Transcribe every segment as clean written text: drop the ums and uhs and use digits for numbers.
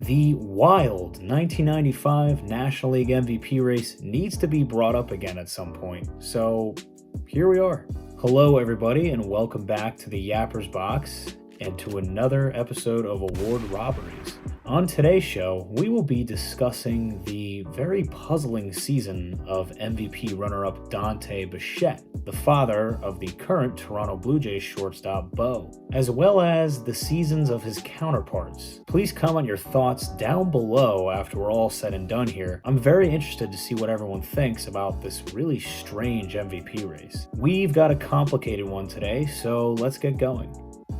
The wild 1995 National League MVP race needs to be brought up again at some point, so here we are. Hello everybody and welcome back to the Yappers Box and to another episode of Award Robberies. On today's show, we will be discussing the very puzzling season of MVP runner-up Dante Bichette, the father of the current Toronto Blue Jays shortstop Bo, as well as the seasons of his counterparts. Please comment your thoughts down below after we're all said and done here. I'm very interested to see what everyone thinks about this really strange MVP race. We've got a complicated one today, so let's get going.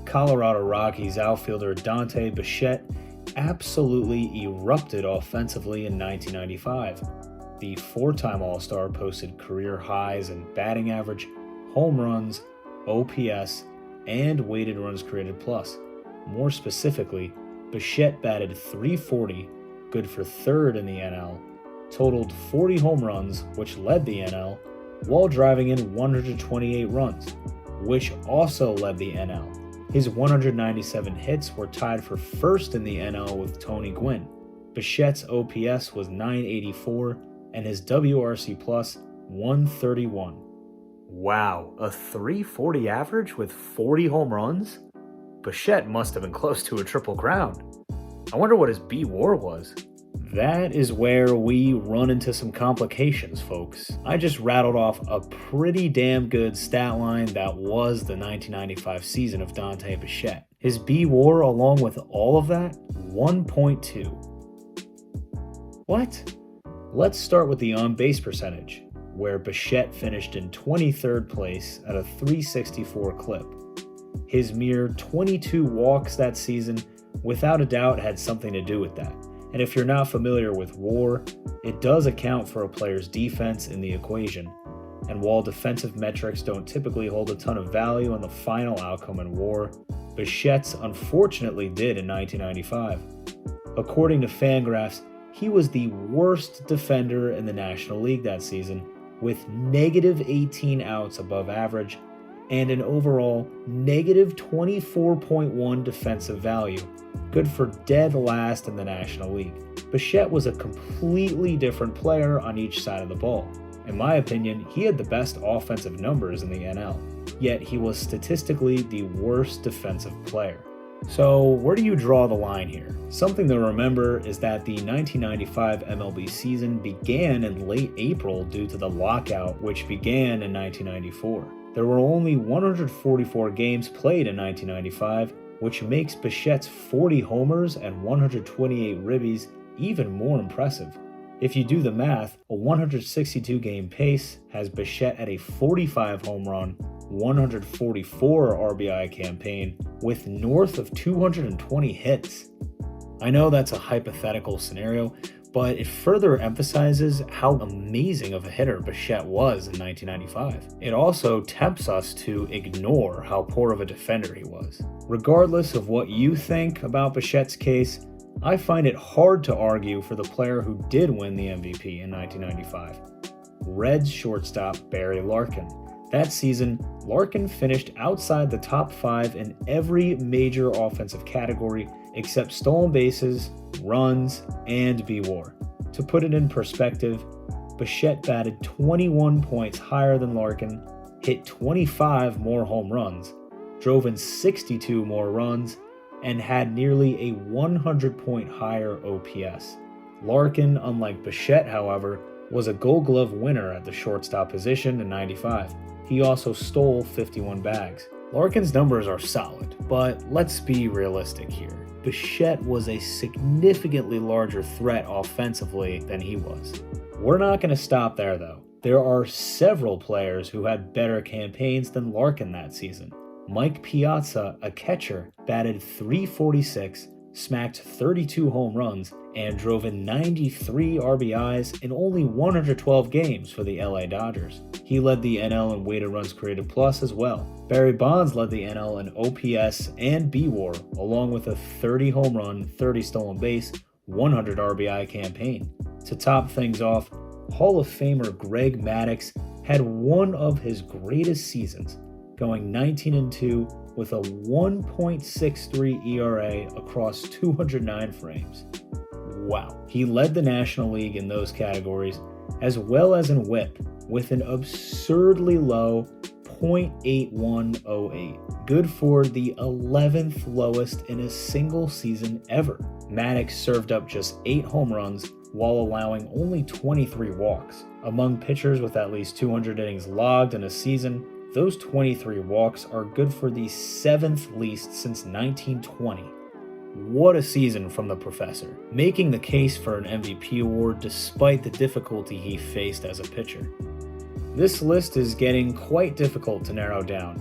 Colorado Rockies outfielder Dante Bichette absolutely erupted offensively in 1995. The four-time All-Star posted career highs in batting average, home runs, OPS, and weighted runs created plus. More specifically, Bichette batted .340, good for third in the NL, totaled 40 home runs, which led the NL, while driving in 128 runs, which also led the NL. His 197 hits were tied for first in the NL with Tony Gwynn. Bichette's OPS was .984 and his WRC plus 131. Wow, a .340 average with 40 home runs? Bichette must have been close to a triple crown. I wonder what his B-WAR was. That is where we run into some complications, folks. I just rattled off a pretty damn good stat line that was the 1995 season of Dante Bichette. His B-WAR, along with all of that, 1.2. What? Let's start with the on-base percentage, where Bichette finished in 23rd place at a .364 clip. His mere 22 walks that season, without a doubt, had something to do with that. And if you're not familiar with WAR, it does account for a player's defense in the equation. And while defensive metrics don't typically hold a ton of value on the final outcome in WAR, Bichette's unfortunately did in 1995. According to Fangraphs, he was the worst defender in the National League that season, with negative 18 outs above average and an overall negative 24.1 defensive value. Good for dead last in the National League. Bichette was a completely different player on each side of the ball. In my opinion, he had the best offensive numbers in the NL, yet he was statistically the worst defensive player. So where do you draw the line here? Something to remember is that the 1995 MLB season began in late April due to the lockout, which began in 1994. There were only 144 games played in 1995, which makes Bichette's 40 homers and 128 ribbies even more impressive. If you do the math, a 162-game pace has Bichette at a 45 home run, 144 RBI campaign with north of 220 hits. I know that's a hypothetical scenario, but it further emphasizes how amazing of a hitter Bichette was in 1995. It also tempts us to ignore how poor of a defender he was. Regardless of what you think about Bichette's case, I find it hard to argue for the player who did win the MVP in 1995. Reds shortstop Barry Larkin. That season, Larkin finished outside the top 5 in every major offensive category except stolen bases, runs, and B-WAR. To put it in perspective, Bichette batted 21 points higher than Larkin, hit 25 more home runs, drove in 62 more runs, and had nearly a 100-point higher OPS. Larkin, unlike Bichette, however, was a Gold Glove winner at the shortstop position in '95. He also stole 51 bags. Larkin's numbers are solid, but let's be realistic here. Bichette was a significantly larger threat offensively than he was. We're not going to stop there though. There are several players who had better campaigns than Larkin that season. Mike Piazza, a catcher, batted .346, smacked 32 home runs, and drove in 93 RBIs in only 112 games for the LA Dodgers. He led the NL in weighted runs created plus as well. Barry Bonds led the NL in OPS and B-WAR, along with a 30 home run, 30 stolen base, 100 RBI campaign. To top things off, Hall of Famer Greg Maddux had one of his greatest seasons, going 19-2 with a 1.63 ERA across 209 frames. Wow. He led the National League in those categories, as well as in WHIP, with an absurdly low .8108, good for the 11th lowest in a single season ever. Maddox served up just 8 home runs while allowing only 23 walks. Among pitchers with at least 200 innings logged in a season, those 23 walks are good for the 7th least since 1920. What a season from the professor, making the case for an MVP award despite the difficulty he faced as a pitcher. This list is getting quite difficult to narrow down.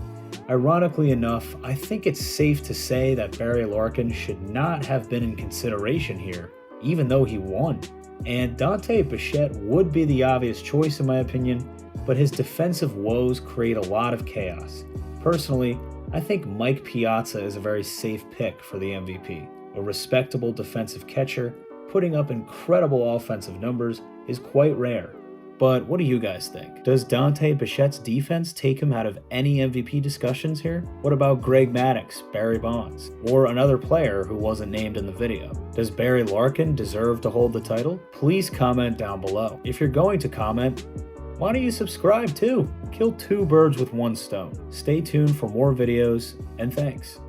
Ironically enough, I think it's safe to say that Barry Larkin should not have been in consideration here, even though he won. And Dante Bichette would be the obvious choice in my opinion, but his defensive woes create a lot of chaos. Personally, I think Mike Piazza is a very safe pick for the MVP. A respectable defensive catcher, putting up incredible offensive numbers is quite rare. But what do you guys think? Does Dante Bichette's defense take him out of any MVP discussions here? What about Greg Maddux, Barry Bonds, or another player who wasn't named in the video? Does Barry Larkin deserve to hold the title? Please comment down below. If you're going to comment, why don't you subscribe too? Kill 2 birds with 1 stone. Stay tuned for more videos, and thanks.